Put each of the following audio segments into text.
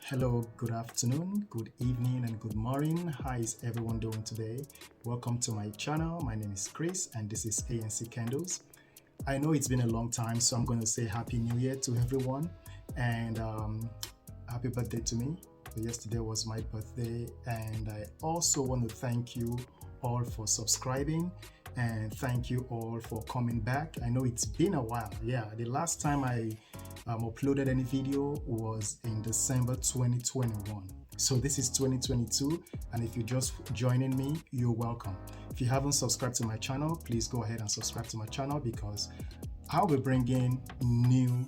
Hello, good afternoon, good evening, and good morning. How is everyone doing today? Welcome to my channel. My name is Chris, and this is ANC Candles. I know it's been a long time, so I'm going to say Happy New Year to everyone, and happy birthday to me. Yesterday was my birthday, and I also want to thank you all for subscribing, and thank you all for coming back. I know it's been a while. Yeah, the last time I uploaded any video was in December 2021. So this is 2022, and if you're just joining me, you're welcome. If you haven't subscribed to my channel, please go ahead and subscribe to my channel because I'll be bringing new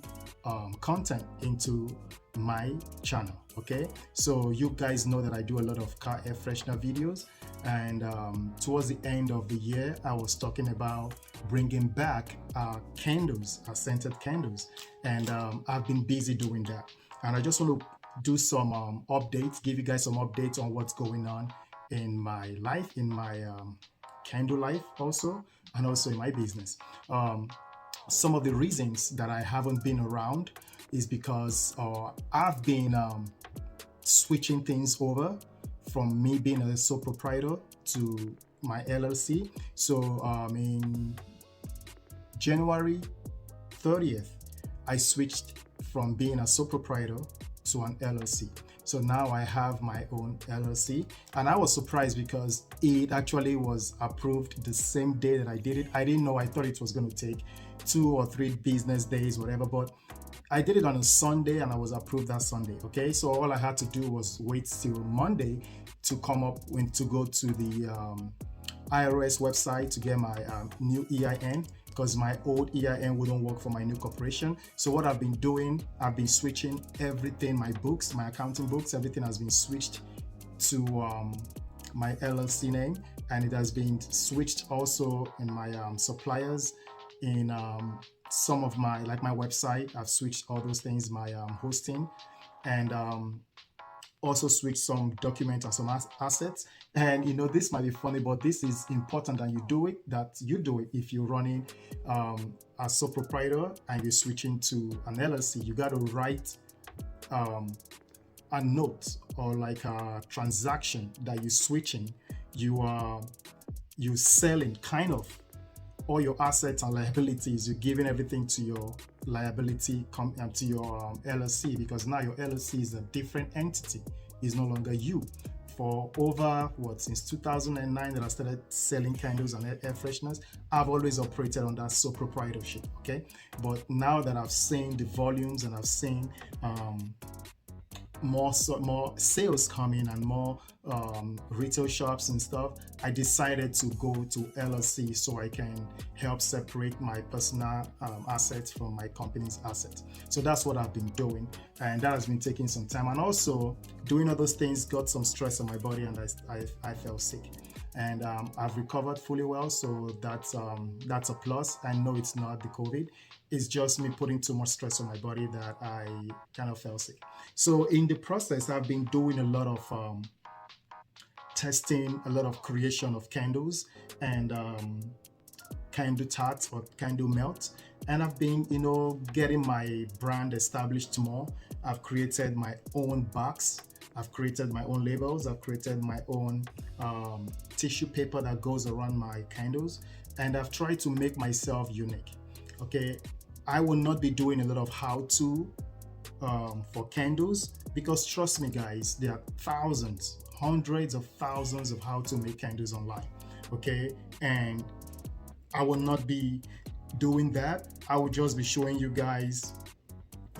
content into my channel. Okay, so you guys know that I do a lot of car air freshener videos, and towards the end of the year I was talking about bringing back candles, scented candles, and I've been busy doing that, and I just want to do some updates, give you guys some updates on what's going on in my life, in my candle life also, and also in my business. Some of the reasons that I haven't been around is because I've been switching things over from me being a sole proprietor to my LLC. So in January 30th, I switched from being a sole proprietor to an LLC. So now I have my own LLC, and I was surprised because it actually was approved the same day that I did it. I didn't know, I thought it was going to take 2 or 3 business days, whatever, but I did it on a Sunday and I was approved that Sunday. Okay, so all I had to do was wait till Monday to come up to go to the IRS website to get my new EIN, because my old EIN wouldn't work for my new corporation. So what I've been doing, I've been switching everything, my books, my accounting books, everything has been switched to my LLC name, and it has been switched also in my suppliers, in some of my, like my website, I've switched all those things, my hosting, and also switch some documents and some assets. And you know, this might be funny, but this is important that you do it if you're running a sole proprietor and you're switching to an LLC. You got to write a note, or like a transaction that you're switching. You're selling kind of all your assets and liabilities. You're giving everything to your liability to your LLC, because now your LLC is a different entity. It's no longer you. For over since 2009 that I started selling candles and air fresheners, I've always operated on that sole proprietorship. Okay, but now that I've seen the volumes and I've seen more sales coming and more retail shops and stuff, I decided to go to LLC so I can help separate my personal assets from my company's assets. So that's what I've been doing, and that has been taking some time, and also doing all those things got some stress on my body, and I fell sick, and I've recovered fully well, so that's a plus. I know it's not the COVID, it's just me putting too much stress on my body that I kind of fell sick. So in the process, I've been doing a lot of testing, a lot of creation of candles and candle tarts or candle melt, and I've been, you know, getting my brand established more. I've created my own box, I've created my own labels, I've created my own tissue paper that goes around my candles, and I've tried to make myself unique. Okay, I will not be doing a lot of how-to for candles, because trust me guys, there are thousands, hundreds of thousands of how to make candles online. Okay, and I will not be doing that. I will just be showing you guys,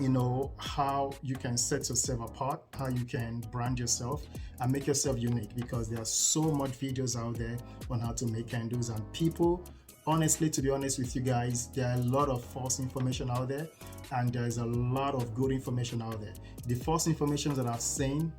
you know, how you can set yourself apart, how you can brand yourself and make yourself unique, because there are so much videos out there on how to make candles, and people, honestly, to be honest with you guys, there are a lot of false information out there, and there is a lot of good information out there. The false information that I've seen,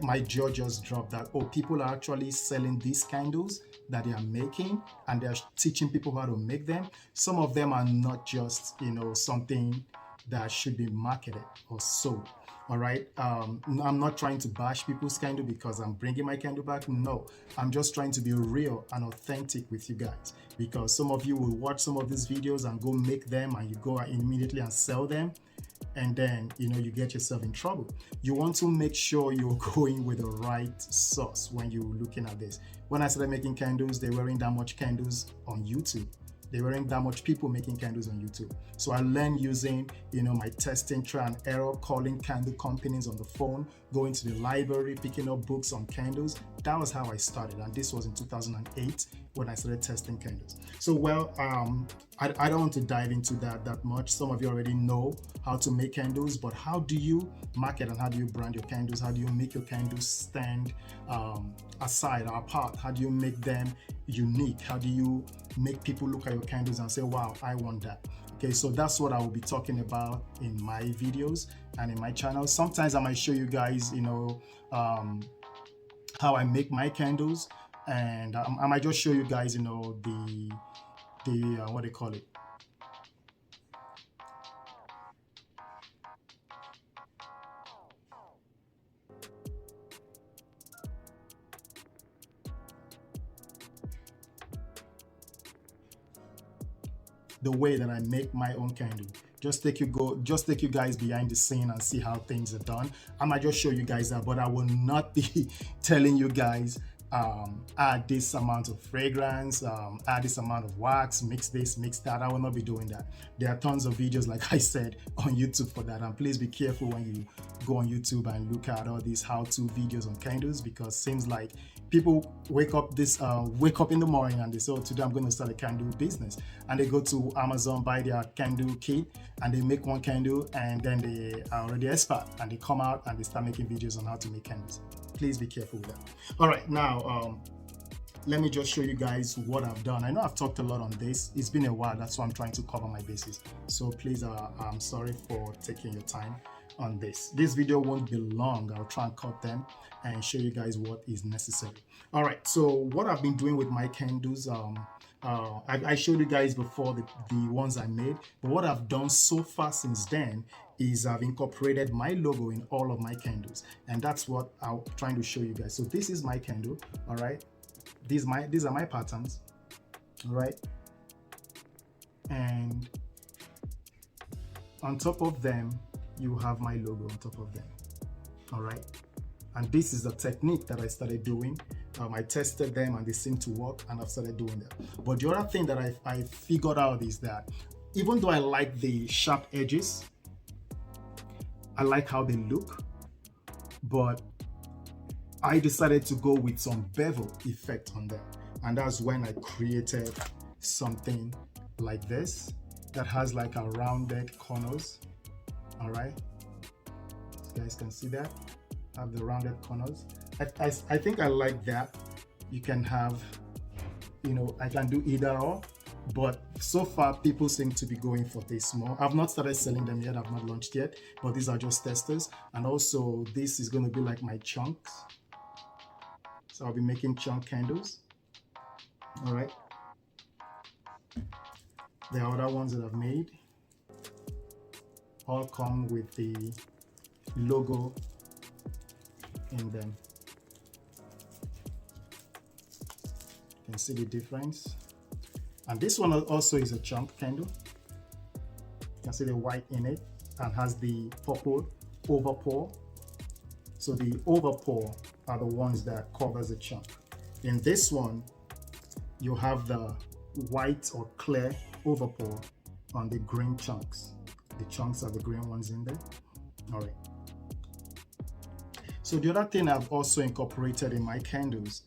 my jaw just dropped, that people are actually selling these candles that they are making, and they're teaching people how to make them. Some of them are not just, you know, something that should be marketed or sold. All right, I'm not trying to bash people's candle because I'm bringing my candle back. No, I'm just trying to be real and authentic with you guys, because some of you will watch some of these videos and go make them, and you go immediately and sell them, and then you get yourself in trouble. You want to make sure you're going with the right source when you're looking at this. When I started making candles, there weren't that much candles on YouTube. There weren't that much people making candles on YouTube. So I learned using, my testing, try and error, calling candle companies on the phone, going to the library, picking up books on candles. That was how I started. And this was in 2008 when I started testing candles. So, well, I don't want to dive into that much. Some of you already know how to make candles, but how do you market and how do you brand your candles? How do you make your candles stand aside or apart? How do you make them unique? How do you make people look at your candles and say, wow, I want that? Okay, so that's what I will be talking about in my videos and in my channel. Sometimes I might show you guys, how I make my candles, and I might just show you guys, the what they call it, the way that I make my own candle. Just take you guys behind the scene and see how things are done. I might just show you guys that, but I will not be telling you guys add this amount of fragrance, add this amount of wax, mix this, mix that. I will not be doing that. There are tons of videos, like I said, on YouTube for that. And please be careful when you go on YouTube and look at all these how-to videos on candles, because it seems like people wake up in the morning and they say, oh, today I'm going to start a candle business, and they go to Amazon, buy their candle kit, and they make one candle, and then they are already expert, and they come out and they start making videos on how to make candles. Please be careful with that. All right, now let me just show you guys what I've done. I know I've talked a lot on this. It's been a while, that's why I'm trying to cover my bases. So please, I'm sorry for taking your time on this. This video won't be long. I'll try and cut them and show you guys what is necessary. All right, so what I've been doing with my candles, I showed you guys before the ones I made, but what I've done so far since then is I've incorporated my logo in all of my candles, and that's what I'm trying to show you guys. So this is my candle, all right? These are my patterns, all right? And on top of them, you have my logo on top of them, all right? And this is a technique that I started doing. I tested them and they seem to work, and I've started doing that. But the other thing that I figured out is that even though I like the sharp edges, I like how they look, but I decided to go with some bevel effect on them. And that's when I created something like this that has like a rounded corners, all right? You guys can see that, have the rounded corners. I think I like that. You can have, I can do either or, but so far people seem to be going for this more. I've not started selling them yet, I've not launched yet, but these are just testers. And also this is going to be like my chunks. So I'll be making chunk candles, all right? There are other ones that I've made. All come with the logo in them. You can see the difference. And this one also is a chunk candle. You can see the white in it and has the purple overpour. So the overpour are the ones that covers the chunk. In this one, you have the white or clear overpour on the green chunks. The chunks are the green ones in there. All right. So the other thing I've also incorporated in my candles,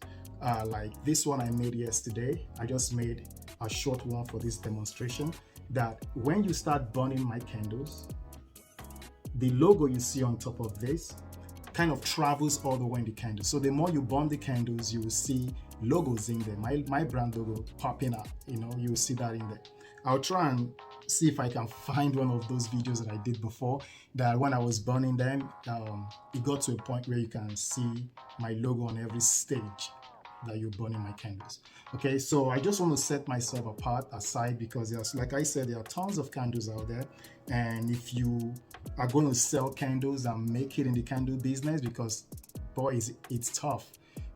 like this one I made yesterday. I just made a short one for this demonstration, that when you start burning my candles, the logo you see on top of this kind of travels all the way in the candle. So the more you burn the candles, you will see logos in there. My brand logo popping up, you will see that in there. I'll try and see if I can find one of those videos that I did before, that when I was burning them, it got to a point where you can see my logo on every stage that you're burning my candles. Okay, so I just want to set myself apart aside, because there's, like I said, there are tons of candles out there, and if you are going to sell candles and make it in the candle business, because boy, it's tough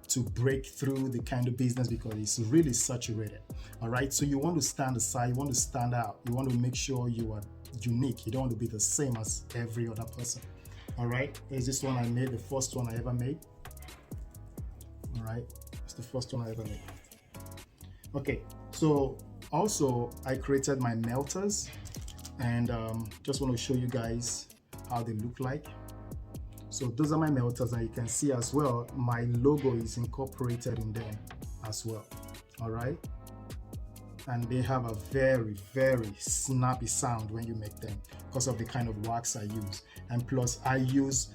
to break through the candle business because it's really saturated. All right, so you want to stand aside, you want to stand out, you want to make sure you are unique. You don't want to be the same as every other person. All right, here's this one I made, the first one I ever made. All right, it's the first one I ever made. Okay, so also I created my melters, and just want to show you guys how they look like. So those are my melters, and you can see as well my logo is incorporated in them as well. All right, and they have a very snappy sound when you make them because of the kind of wax I use. And plus I use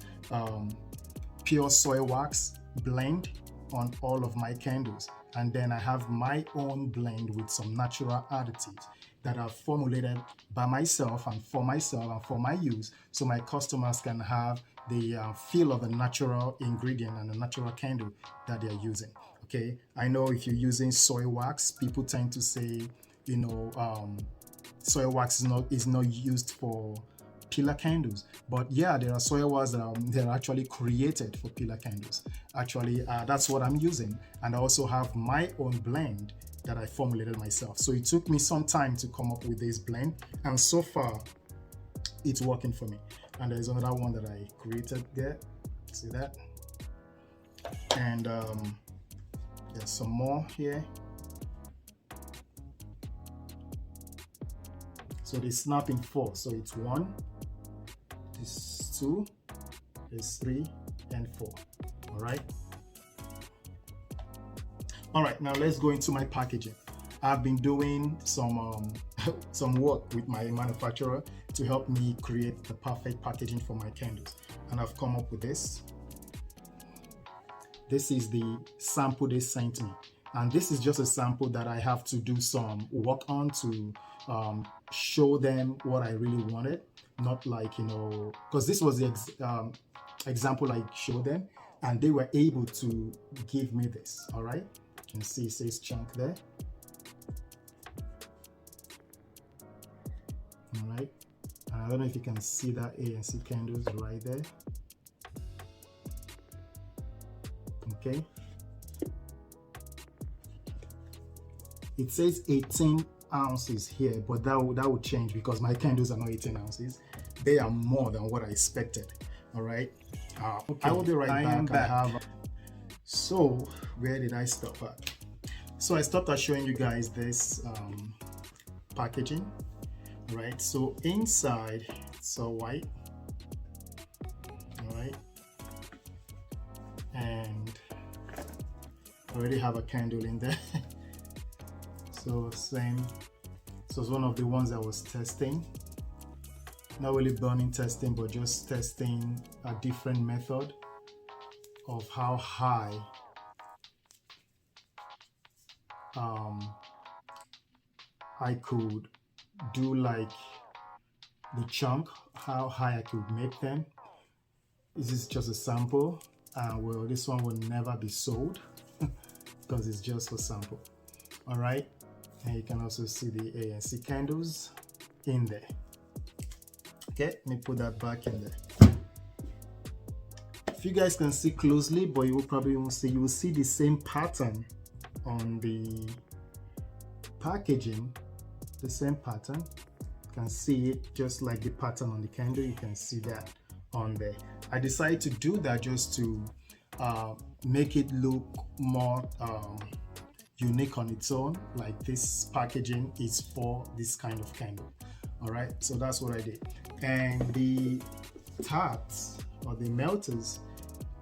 pure soy wax blend on all of my candles, and then I have my own blend with some natural additives that are formulated by myself and for my use, so my customers can have the feel of a natural ingredient and a natural candle that they're using. Okay, I know if you're using soy wax, people tend to say, you know, soy wax is not used for pillar candles, but yeah, there are soy wax that are actually created for pillar candles. Actually, that's what I'm using, and I also have my own blend that I formulated myself. So it took me some time to come up with this blend, and so far it's working for me. And there's another one that I created there, see that, and there's some more here. So they snap in 4, so it's 1, this 2, this 3, and 4. All right. All right, now let's go into my packaging. I've been doing some some work with my manufacturer to help me create the perfect packaging for my candles, and I've come up with this. This is the sample they sent me, and this is just a sample that I have to do some work on to show them what I really wanted. Not like, you know, because this was the example I showed them, and they were able to give me this. All right, you can see it says chunk there. All right, I don't know if you can see that ANC candles right there. Okay, it says 18 ounces here, but that would change because my candles are not 18 ounces. They are more than what I expected. All right, okay. I will be right back. So where did I stop at? So I stopped at showing you guys this packaging. All right, so inside it's all white. All right, and I already have a candle in there. So same, so it's one of the ones I was testing, not really burning testing, but just testing a different method of how high I could do like the chunk, how high I could make them. This is just a sample, and well, this one will never be sold because it's just for sample. All right, and you can also see the ANC candles in there. Okay, let me put that back in there. If you guys can see closely, but you will probably won't see, you will see the same pattern on the packaging, the same pattern. You can see it just like the pattern on the candle. You can see that on there. I decided to do that just to make it look more unique on its own, like this packaging is for this kind of candle. All right, so that's what I did. And the tarts or the melters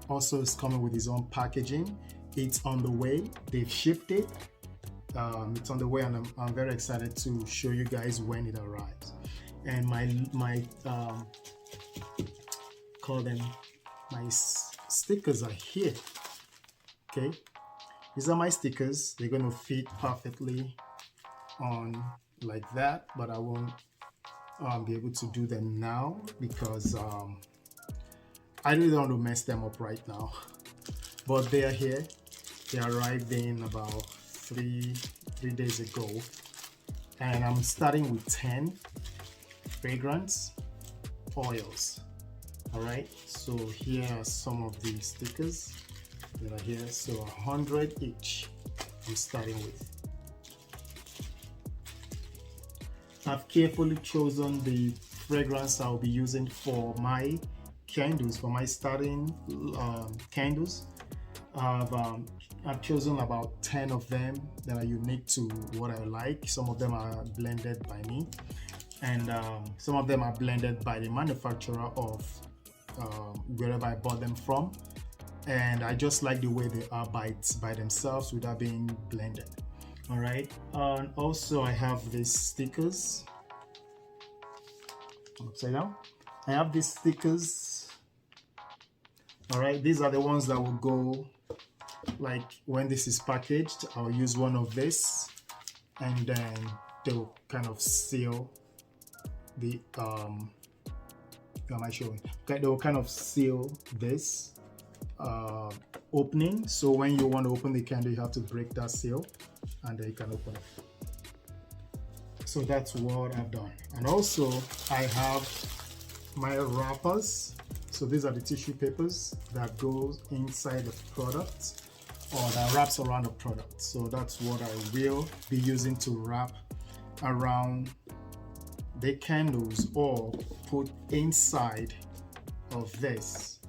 also is coming with its own packaging. It's on the way, they've shipped it. It's on the way, and I'm very excited to show you guys when it arrives. And my call them my stickers are here. Okay, these are my stickers. They're going to fit perfectly on like that, but I won't be able to do them now because I really don't want to mess them up right now. But they are here. They arrived in about three days ago, and I'm starting with 10 fragrance oils. All right, so here are some of the stickers that are here. So 100 each I'm starting with. I've carefully chosen the fragrance I'll be using for my candles, for my starting candles. I've chosen about 10 of them that are unique to what I like. Some of them are blended by me, and some of them are blended by the manufacturer of wherever I bought them from. And I just like the way they are by themselves without being blended. All right, and also I have these stickers. Upside down. I have these stickers. All right, these are the ones that will go, like when this is packaged, I'll use one of this, and then they'll kind of seal the am I showing? Okay, they'll kind of seal this opening. So when you want to open the candle, you have to break that seal, and then you can open it. So that's what I've done. And also I have my wrappers. So these are the tissue papers that goes inside the product, or that wraps around the product. So that's what I will be using to wrap around the candles, or put inside of this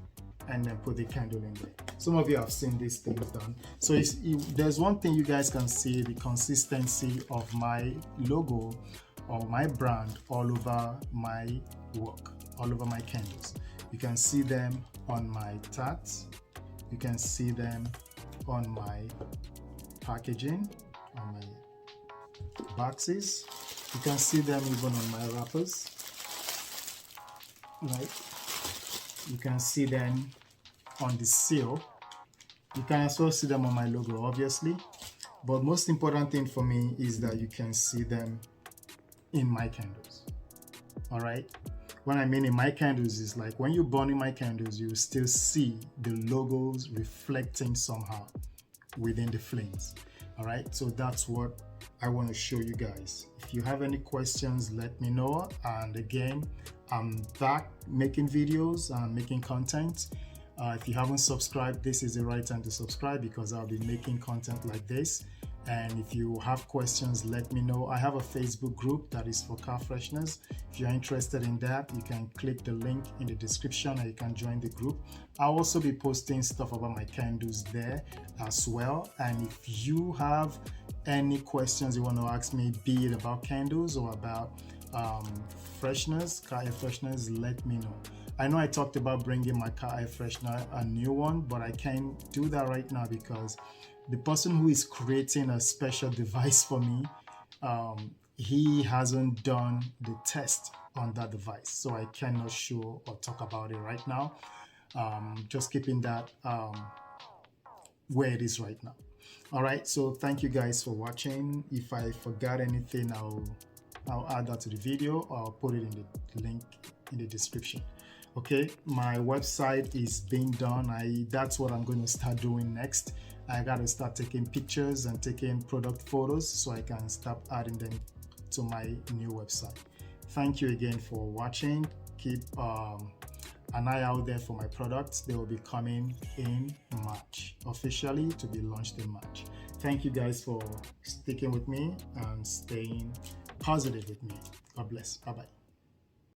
and then put the candle in there. Some of you have seen these things done. So there's one thing you guys can see, the consistency of my logo or my brand all over my work, all over my candles. You can see them on my tarts, you can see them on my packaging, on my boxes, you can see them even on my wrappers, right? You can see them on the seal. You can as well see them on my logo, obviously, but most important thing for me is that you can see them in my candles. All right, when I mean in my candles is like when you're burning my candles, you still see the logos reflecting somehow within the flames. All right, so that's what I want to show you guys. If you have any questions, let me know. And again, I'm back making videos and making content. If you haven't subscribed, this is the right time to subscribe, because I'll be making content like this. And if you have questions, let me know. I have a Facebook group that is for car fresheners. If you're interested in that, you can click the link in the description and you can join the group. I'll also be posting stuff about my candles there as well. And if you have any questions you want to ask me, be it about candles or about fresheners, car air fresheners, let me know. I know I talked about bringing my car air freshener, a new one, but I can't do that right now because the person who is creating a special device for me, he hasn't done the test on that device, so I cannot show or talk about it right now. Just keeping that where it is right now. All right, so thank you guys for watching. If I forgot anything, I'll add that to the video, or I'll put it in the link in the description. Okay, my website is being done. That's what I'm going to start doing next. I got to start taking pictures and taking product photos so I can start adding them to my new website. Thank you again for watching. Keep an eye out there for my products. They will be coming in March, officially to be launched in March. Thank you guys for sticking with me and staying positive with me. God bless. Bye-bye.